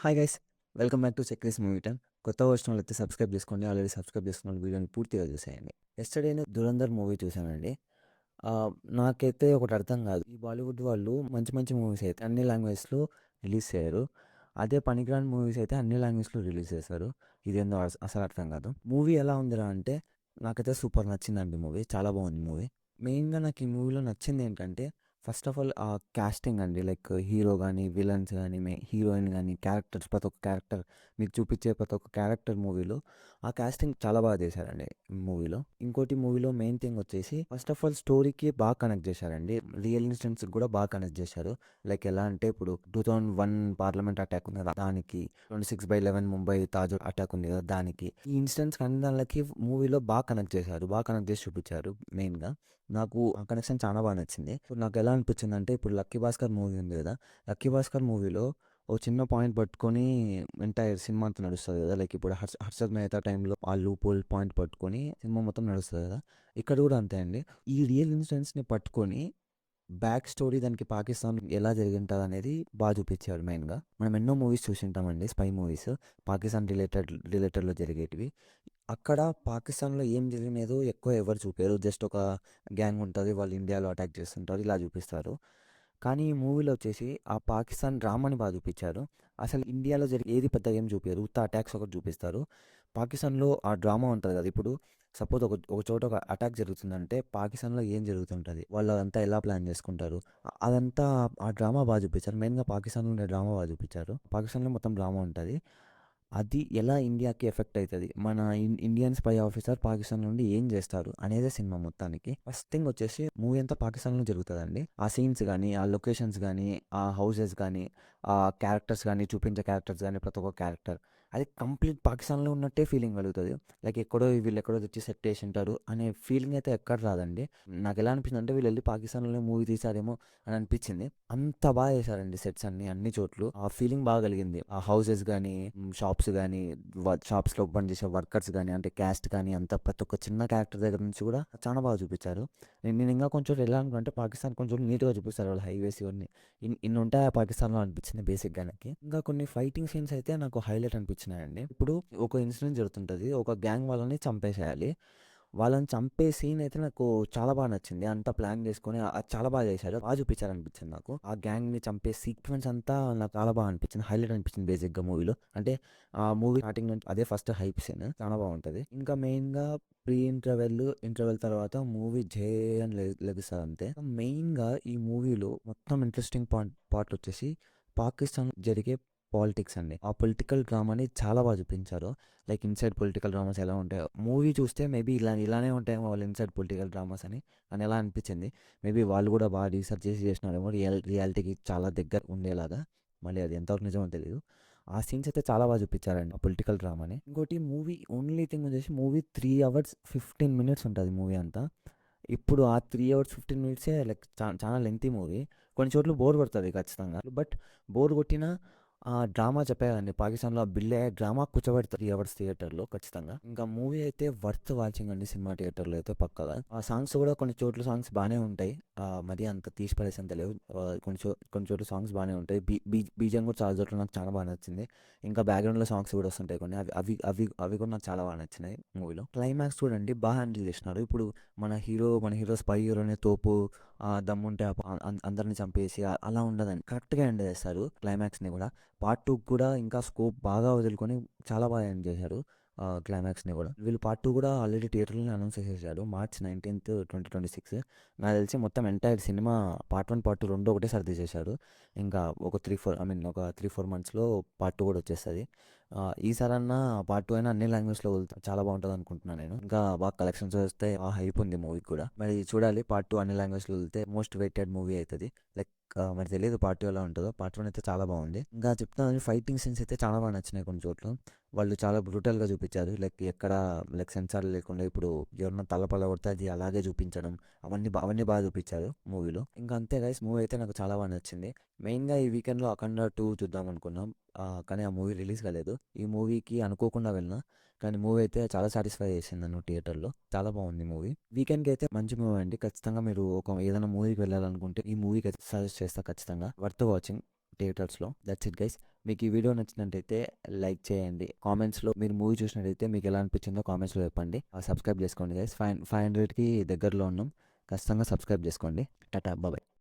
Hi guys, welcome back to చెక్రీస్ movie time. కొత్త వచ్చిన వాళ్ళైతే సబ్స్క్రైబ్ చేసుకోండి. ఆల్రెడీ సబ్స్క్రైబ్ చేసుకున్న వాళ్ళు వీడియోని పూర్తిగా చూసేయండి. ఎస్టర్డే ధురంధర్ మూవీ చూశానండి. నాకైతే ఒకటి అర్థం కాదు. ఈ బాలీవుడ్ వాళ్ళు మంచి మంచి మూవీస్ అయితే అన్ని లాంగ్వేజ్లో రిలీజ్ చేయరు. అదే పనికిరాని మూవీస్ అయితే అన్ని లాంగ్వేజ్లో రిలీజ్ చేస్తారు. ఇదేందో అసలు అర్థం కాదు. మూవీ ఎలా ఉందిరా అంటే నాకైతే సూపర్ నచ్చిందండి. మూవీ చాలా బాగుంది. మూవీ మెయిన్గా నాకు ఈ మూవీలో నచ్చింది ఏంటంటే ఫస్ట్ ఆఫ్ ఆల్ ఆ కాస్టింగ్ అండి. లైక్ హీరో కానీ, విలన్స్ కానీ, హీరోయిన్ కానీ, క్యారెక్టర్స్ ప్రతి ఒక్క క్యారెక్టర్ మీకు చూపించే ప్రతి ఒక్క క్యారెక్టర్ మూవీలో ఆ కాస్టింగ్ చాలా బాగా చేశారండి మూవీలో. ఇంకోటి మూవీలో మెయిన్ థింగ్ వచ్చేసి ఫస్ట్ ఆఫ్ ఆల్ స్టోరీకి బాగా కనెక్ట్ చేశారండి. రియల్ ఇన్సిడెంట్స్ కూడా బాగా కనెక్ట్ చేశారు. లైక్ ఎలా అంటే ఇప్పుడు 2001 పార్లమెంట్ అటాక్ ఉంది కదా దానికి, 26/11 ముంబై తాజ్ అటాక్ ఉంది కదా దానికి, ఈ ఇన్సిడెంట్స్ అన్ని దానికి మూవీలో బాగా కనెక్ట్ చేశారు. బాగా కనెక్ట్ చేసి చూపించారు. మెయిన్గా నాకు ఆ కనెక్షన్ చాలా బాగా నచ్చింది. ఇప్పుడు నాకు ఎలా అనిపించింది అంటే ఇప్పుడు లక్కీ భాస్కర్ మూవీ ఉంది కదా, లక్కీ భాస్కర్ మూవీలో ఓ చిన్న పాయింట్ పట్టుకొని ఎంటైర్ సినిమా అంతా నడుస్తుంది కదా. లైక్ ఇప్పుడు హర్షద్ మెహతా టైంలో ఆ లూప్ హోల్ పాయింట్ పట్టుకొని సినిమా మొత్తం నడుస్తుంది కదా. ఇక్కడ కూడా అంతే అండి. ఈ రియల్ ఇన్సిడెంట్స్ని పట్టుకొని బ్యాక్ స్టోరీ దానికి పాకిస్తాన్ ఎలా జరిగింటుంది అనేది బాగా చూపించారు. మెయిన్గా మనం ఎన్నో మూవీస్ చూసింటామండి, స్పై మూవీస్ పాకిస్తాన్ రిలేటెడ్లో జరిగేటివి. అక్కడ పాకిస్తాన్లో ఏం జరిగినదో ఎక్కువ ఎవరు చూపారు. జస్ట్ ఒక గ్యాంగ్ ఉంటుంది, వాళ్ళు ఇండియాలో అటాక్ చేస్తుంటారు, ఇలా చూపిస్తారు. కానీ ఈ మూవీలో వచ్చేసి ఆ పాకిస్తాన్ డ్రామాని బాగా చూపించారు. అసలు ఇండియాలో జరిగే ఏది పెద్దగా ఏం చూపారు, ఉత్త అటాక్స్ ఒకటి చూపిస్తారు. పాకిస్తాన్లో ఆ డ్రామా ఉంటుంది కదా. ఇప్పుడు సపోజ్ ఒక చోట ఒక అటాక్ జరుగుతుందంటే పాకిస్తాన్లో ఏం జరుగుతుంటుంది, వాళ్ళు అదంతా ఎలా ప్లాన్ చేసుకుంటారు, అదంతా ఆ డ్రామా బాగా చూపించారు. మెయిన్గా పాకిస్తాన్లో ఉండే డ్రామా బాగా చూపించారు. పాకిస్తాన్లో మొత్తం డ్రామా ఉంటుంది. అది ఎలా ఇండియాకి ఎఫెక్ట్ అవుతుంది, మన ఇండియన్ స్పై ఆఫీసర్ పాకిస్తాన్ నుండి ఏం చేస్తారు అనేదే సినిమా మొత్తానికి. ఫస్ట్ థింగ్ వచ్చేసి మూవీ అంతా పాకిస్తాన్లో జరుగుతుందండి. ఆ సీన్స్ కానీ, ఆ లొకేషన్స్ కానీ, ఆ హౌసెస్ కానీ, ఆ క్యారెక్టర్స్ కానీ, చూపించే క్యారెక్టర్స్ కానీ, ప్రతి ఒక్క క్యారెక్టర్ అది కంప్లీట్ పాకిస్తాన్లో ఉన్నట్టే ఫీలింగ్ కలుగుతుంది. లైక్ ఎక్కడో వీళ్ళు ఎక్కడో తెచ్చి సెట్ చేసి ఉంటారు అనే ఫీలింగ్ అయితే ఎక్కడ రాదండి. నాకు ఎలా అనిపించింది అంటే వీళ్ళు వెళ్ళి పాకిస్తాన్లో మూవీ తీసారేమో అని అనిపించింది. అంత బాగా చేశారండి సెట్స్ అన్ని చోట్ల. ఆ ఫీలింగ్ బాగా కలిగింది. ఆ హౌసెస్ కానీ, షాప్స్ కానీ, షాప్స్లో పనిచేసే వర్కర్స్ కానీ, అంటే క్యాస్ట్ కానీ, అంత ప్రతి ఒక్క చిన్న క్యారెక్టర్ దగ్గర నుంచి కూడా చాలా బాగా చూపించారు. నేను ఇంకా కొంచెం ఎలా అనుకుంటే పాకిస్తాన్ కొంచెం నీట్గా చూపిస్తారు. వాళ్ళు హైవేస్ ఇవన్నీ ఇన్ని ఉంటాయి పాకిస్తాన్లో అనిపించింది బేసిక్గా నాకు. ఇంకా కొన్ని ఫైటింగ్ సీన్స్ అయితే నాకు హైలైట్ అనిపించినాయండి. ఇప్పుడు ఒక ఇన్సిడెంట్ జరుగుతుంటుంది, ఒక గ్యాంగ్ వాళ్ళని చంపేసేయాలి. వాళ్ళని చంపే సీన్ అయితే నాకు చాలా బాగా నచ్చింది. అంతా ప్లాన్ చేసుకొని అది చాలా బాగా చేశారు, బాగా చూపించారు అనిపించింది నాకు. ఆ గ్యాంగ్ని చంపే సీక్వెన్స్ అంతా నాకు చాలా బాగా అనిపించింది, హైలైట్ అనిపించింది బేసిక్గా మూవీలో. అంటే ఆ మూవీ స్టార్టింగ్ నుంచి అదే ఫస్ట్ హైప్ సీన్ చాలా బాగుంటుంది. ఇంకా మెయిన్గా ప్రీ ఇంటర్వెల్ తర్వాత మూవీ జే అని లెగుస్తుంది అంతే. మెయిన్గా ఈ మూవీలో మొత్తం ఇంట్రెస్టింగ్ పార్ట్ వచ్చేసి పాకిస్తాన్ జరిగే పాలిటిక్స్ అండి. ఆ పొలిటికల్ డ్రామాని చాలా బాగా చూపించారు. లైక్ ఇన్సైడ్ పొలిటికల్ డ్రామాస్ ఎలా ఉంటాయో మూవీ చూస్తే మేబీ ఇలానే ఉంటాయేమో వాళ్ళ ఇన్సైడ్ పొలిటికల్ డ్రామాస్ అని ఎలా అనిపించింది. మేబీ వాళ్ళు కూడా బాగా రీసెర్చ్ చేసినారేమో రియాలిటీకి చాలా దగ్గర ఉండేలాగా. మళ్ళీ అది ఎంతవరకు నిజమో తెలియదు. ఆ సీన్స్ అయితే చాలా బాగా చూపించారండి ఆ పొలిటికల్ డ్రామాని. ఇంకోటి మూవీ ఓన్లీ థింగ్ వచ్చేసి మూవీ 3 hours 15 minutes ఉంటుంది మూవీ అంతా. ఇప్పుడు ఆ 3 hours 15 minutes లైక్ చాలా లెంతీ మూవీ. కొన్ని చోట్ల బోర్ కొడుతుంది ఖచ్చితంగా. బట్ బోర్ కొట్టినా ఆ డ్రామా చెప్పేదండి పాకిస్తాన్లో ఆ బిల్లే డ్రామా కూర్చోబెడతారు 3 hours థియేటర్లో ఖచ్చితంగా. ఇంకా మూవీ అయితే వర్త్ వాచింగ్ అండి సినిమా థియేటర్లో అయితే పక్కగా. ఆ సాంగ్స్ కూడా కొన్ని చోట్ల సాంగ్స్ బాగానే ఉంటాయి. మరీ అంత తీసి పడేసేంత లేవు. కొన్ని చోట్ల సాంగ్స్ బాగానే ఉంటాయి. బీజం కూడా చాలా చోట్ల నాకు చాలా బాగా నచ్చింది. ఇంకా బ్యాక్గ్రౌండ్లో సాంగ్స్ కూడా వస్తుంటాయి కొన్ని, అవి కూడా నాకు చాలా బాగా నచ్చినాయి మూవీలో. క్లైమాక్స్ చూడండి బాగా హ్యాండిల్ చేసినారు. ఇప్పుడు మన హీరో స్పై హీరోనే తోపు దమ్ముంటే అందరిని చంపేసి అలా ఉండదని కరెక్ట్గా ఎండ్ చేస్తారు క్లైమాక్స్ని కూడా. పార్ట్ 2 కూడా ఇంకా స్కోప్ బాగా వదులుకొని చాలా బాగా ఎండ్ చేశారు క్లైమాక్స్ని కూడా. వీళ్ళు పార్ట్ 2 కూడా ఆల్రెడీ థియేటర్లో అనౌన్స్ చేసేసాడు March 19th 2026. నాకు తెలిసి మొత్తం ఎంటైర్ సినిమా పార్ట్ 1 పార్ట్ 2 రెండు ఒకటేసారి తీసేశారు. ఇంకా ఒక 3-4 మంత్స్లో పార్ట్ 2 కూడా వచ్చేస్తుంది. ఈసారన్నా పార్ట్ 2 అయినా అన్ని లాంగ్వేజ్లో వదులుతా చాలా బాగుంటుంది అనుకుంటున్నాను నేను. ఇంకా బాగా కలెక్షన్స్ వస్తే హైప్ ఉంది మూవీకి కూడా. మరి చూడాలి పార్ట్ 2 అన్ని లాంగ్వేజ్లో వదిలితే మోస్ట్ వెయిటెడ్ మూవీ అవుతుంది. లైక్ మరి తెలియదు పార్ట్ 2 ఎలా ఉంటుందో. పార్ట్ 1 అయితే చాలా బాగుంది. ఇంకా చెప్తాను ఫైటింగ్ సీన్స్ అయితే చాలా బాగా నచ్చినాయి. కొన్ని చోట్ల వాళ్ళు చాలా బ్రూటల్గా చూపించారు. లైక్ సెన్సార్ లేకుండా ఇప్పుడు ఎవరన్నా తలపల కొడితే అది అలాగే చూపించడం, అవన్నీ బాగా చూపించారు మూవీలో. ఇంకా అంతే గైస్, మూవీ అయితే నాకు చాలా బాగా నచ్చింది. మెయిన్గా ఈ వీకెండ్లో అఖండ 2 చూద్దాం అనుకున్నాం, కానీ ఆ మూవీ రిలీజ్ కాలేదు. ఈ మూవీకి అనుకోకుండా వెళ్ళినా కానీ మూవీ అయితే చాలా సాటిస్ఫై చేసింది నన్ను థియేటర్లో. చాలా బాగుంది మూవీ. వీకెండ్కి అయితే మంచి మూవీ అండి. ఖచ్చితంగా మీరు ఏదైనా మూవీకి వెళ్ళాలనుకుంటే ఈ మూవీకి అయితే సజెస్ట్ చేస్తా ఖచ్చితంగా. Worth watching. థియేటర్స్లో. That's it guys. మీకు ఈ వీడియో నచ్చినట్టయితే లైక్ చేయండి. కామెంట్స్లో మీరు మూవీ చూసినట్టయితే మీకు ఎలా అనిపించిందో కామెంట్స్లో చెప్పండి. సబ్స్క్రైబ్ చేసుకోండి గైస్. 500కి దగ్గరలో ఉన్నాం. ఖచ్చితంగా సబ్స్క్రైబ్ చేసుకోండి. టాటా బాయ్.